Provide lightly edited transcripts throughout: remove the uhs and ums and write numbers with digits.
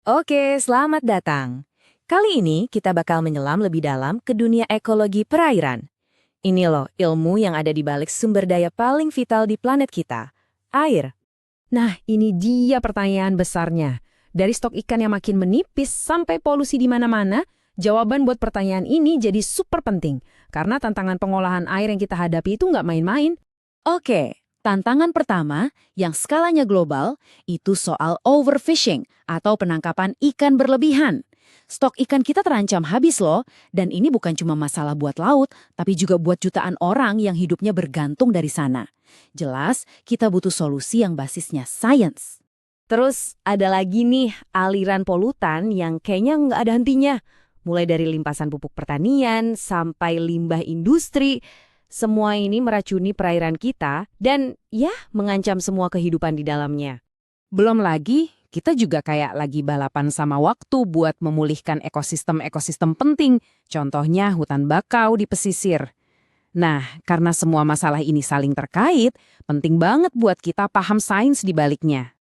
Oke, selamat datang. Kali ini kita bakal menyelam lebih dalam ke dunia ekologi perairan. Ini loh ilmu yang ada di balik sumber daya paling vital di planet kita, air. Nah, ini dia pertanyaan besarnya. Dari stok ikan yang makin menipis sampai polusi di mana-mana, jawaban buat pertanyaan ini jadi super penting. Karena tantangan pengolahan air yang kita hadapi itu nggak main-main. Oke, tantangan pertama yang skalanya global itu soal overfishing atau penangkapan ikan berlebihan. Stok ikan kita terancam habis loh, dan ini bukan cuma masalah buat laut, tapi juga buat jutaan orang yang hidupnya bergantung dari sana. Jelas, kita butuh solusi yang basisnya sains. Terus ada lagi nih aliran polutan yang kayaknya nggak ada hentinya. Mulai dari limpasan pupuk pertanian sampai limbah industri, semua ini meracuni perairan kita dan ya mengancam semua kehidupan di dalamnya. Belum lagi, kita juga kayak lagi balapan sama waktu buat memulihkan ekosistem-ekosistem penting. Contohnya hutan bakau di pesisir. Nah, karena semua masalah ini saling terkait, penting banget buat kita paham sains di baliknya.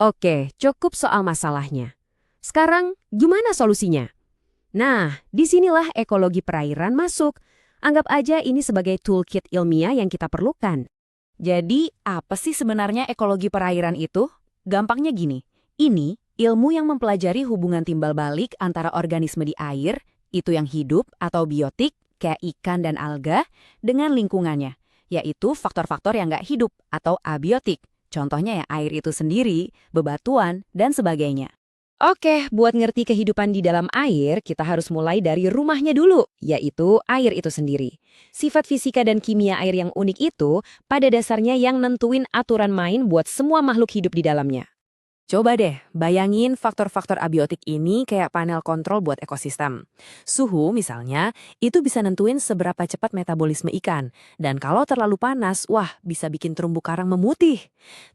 Oke, cukup soal masalahnya. Sekarang gimana solusinya? Nah, disinilah ekologi perairan masuk. Anggap aja ini sebagai toolkit ilmiah yang kita perlukan. Jadi, apa sih sebenarnya ekologi perairan itu? Gampangnya gini, ini ilmu yang mempelajari hubungan timbal balik antara organisme di air, itu yang hidup atau biotik, kayak ikan dan alga, dengan lingkungannya, yaitu faktor-faktor yang nggak hidup atau abiotik. Contohnya ya air itu sendiri, bebatuan, dan sebagainya. Oke, buat ngerti kehidupan di dalam air, kita harus mulai dari rumahnya dulu, yaitu air itu sendiri. Sifat fisika dan kimia air yang unik itu pada dasarnya yang nentuin aturan main buat semua makhluk hidup di dalamnya. Coba deh, bayangin faktor-faktor abiotik ini kayak panel kontrol buat ekosistem. Suhu misalnya, itu bisa nentuin seberapa cepat metabolisme ikan. Dan kalau terlalu panas, wah bisa bikin terumbu karang memutih.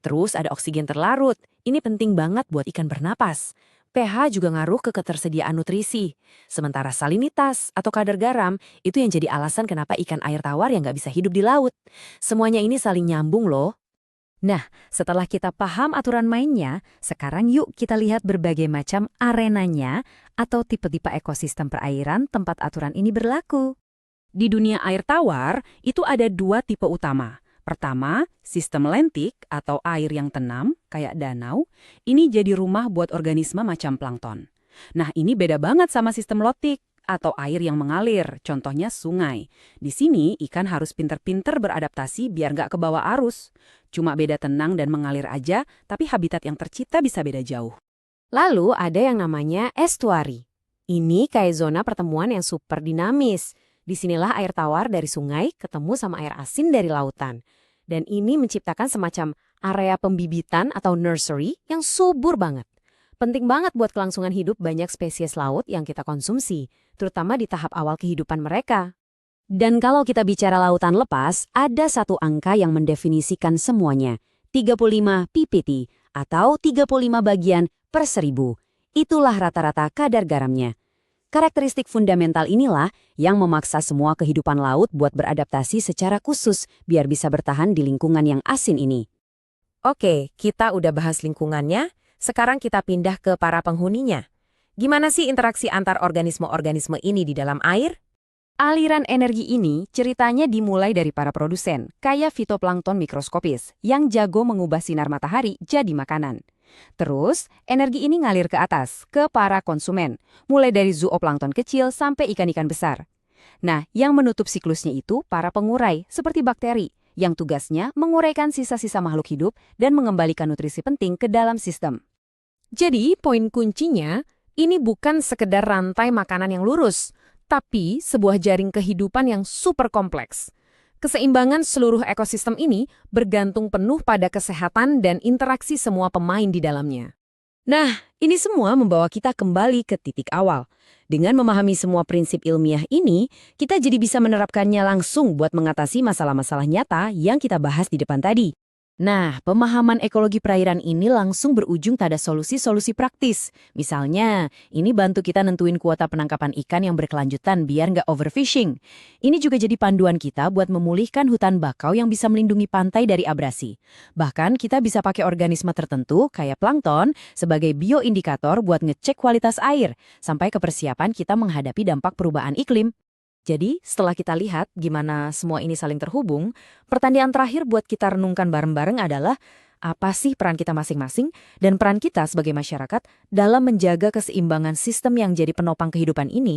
Terus ada oksigen terlarut, ini penting banget buat ikan bernapas. pH juga ngaruh ke ketersediaan nutrisi. Sementara salinitas atau kadar garam, itu yang jadi alasan kenapa ikan air tawar yang nggak bisa hidup di laut. Semuanya ini saling nyambung loh. Nah, setelah kita paham aturan mainnya, sekarang yuk kita lihat berbagai macam arenanya atau tipe-tipe ekosistem perairan tempat aturan ini berlaku. Di dunia air tawar, itu ada dua tipe utama. Pertama, sistem lentik atau air yang tenam, kayak danau, ini jadi rumah buat organisme macam plankton. Nah, ini beda banget sama sistem lotik atau air yang mengalir, contohnya sungai. Di sini, ikan harus pinter-pinter beradaptasi biar nggak kebawa arus. Cuma beda tenang dan mengalir aja, tapi habitat yang tercipta bisa beda jauh. Lalu ada yang namanya estuari. Ini kayak zona pertemuan yang super dinamis. Disinilah air tawar dari sungai ketemu sama air asin dari lautan. Dan ini menciptakan semacam area pembibitan atau nursery yang subur banget. Penting banget buat kelangsungan hidup banyak spesies laut yang kita konsumsi, terutama di tahap awal kehidupan mereka. Dan kalau kita bicara lautan lepas, ada satu angka yang mendefinisikan semuanya, 35 ppt atau 35 bagian per 1000. Itulah rata-rata kadar garamnya. Karakteristik fundamental inilah yang memaksa semua kehidupan laut buat beradaptasi secara khusus biar bisa bertahan di lingkungan yang asin ini. Oke, kita udah bahas lingkungannya, sekarang kita pindah ke para penghuninya. Gimana sih interaksi antar organisme-organisme ini di dalam air? Aliran energi ini ceritanya dimulai dari para produsen, kayak fitoplankton mikroskopis, yang jago mengubah sinar matahari jadi makanan. Terus, energi ini ngalir ke atas, ke para konsumen, mulai dari zooplankton kecil sampai ikan-ikan besar. Nah, yang menutup siklusnya itu para pengurai, seperti bakteri, yang tugasnya menguraikan sisa-sisa makhluk hidup dan mengembalikan nutrisi penting ke dalam sistem. Jadi, poin kuncinya, ini bukan sekedar rantai makanan yang lurus, tapi sebuah jaring kehidupan yang super kompleks. Keseimbangan seluruh ekosistem ini bergantung penuh pada kesehatan dan interaksi semua pemain di dalamnya. Nah, ini semua membawa kita kembali ke titik awal. Dengan memahami semua prinsip ilmiah ini, kita jadi bisa menerapkannya langsung buat mengatasi masalah-masalah nyata yang kita bahas di depan tadi. Nah, pemahaman ekologi perairan ini langsung berujung pada solusi-solusi praktis. Misalnya, ini bantu kita nentuin kuota penangkapan ikan yang berkelanjutan biar nggak overfishing. Ini juga jadi panduan kita buat memulihkan hutan bakau yang bisa melindungi pantai dari abrasi. Bahkan kita bisa pakai organisme tertentu kayak plankton sebagai bioindikator buat ngecek kualitas air, sampai ke persiapan kita menghadapi dampak perubahan iklim. Jadi, setelah kita lihat gimana semua ini saling terhubung, pertanyaan terakhir buat kita renungkan bareng-bareng adalah apa sih peran kita masing-masing dan peran kita sebagai masyarakat dalam menjaga keseimbangan sistem yang jadi penopang kehidupan ini?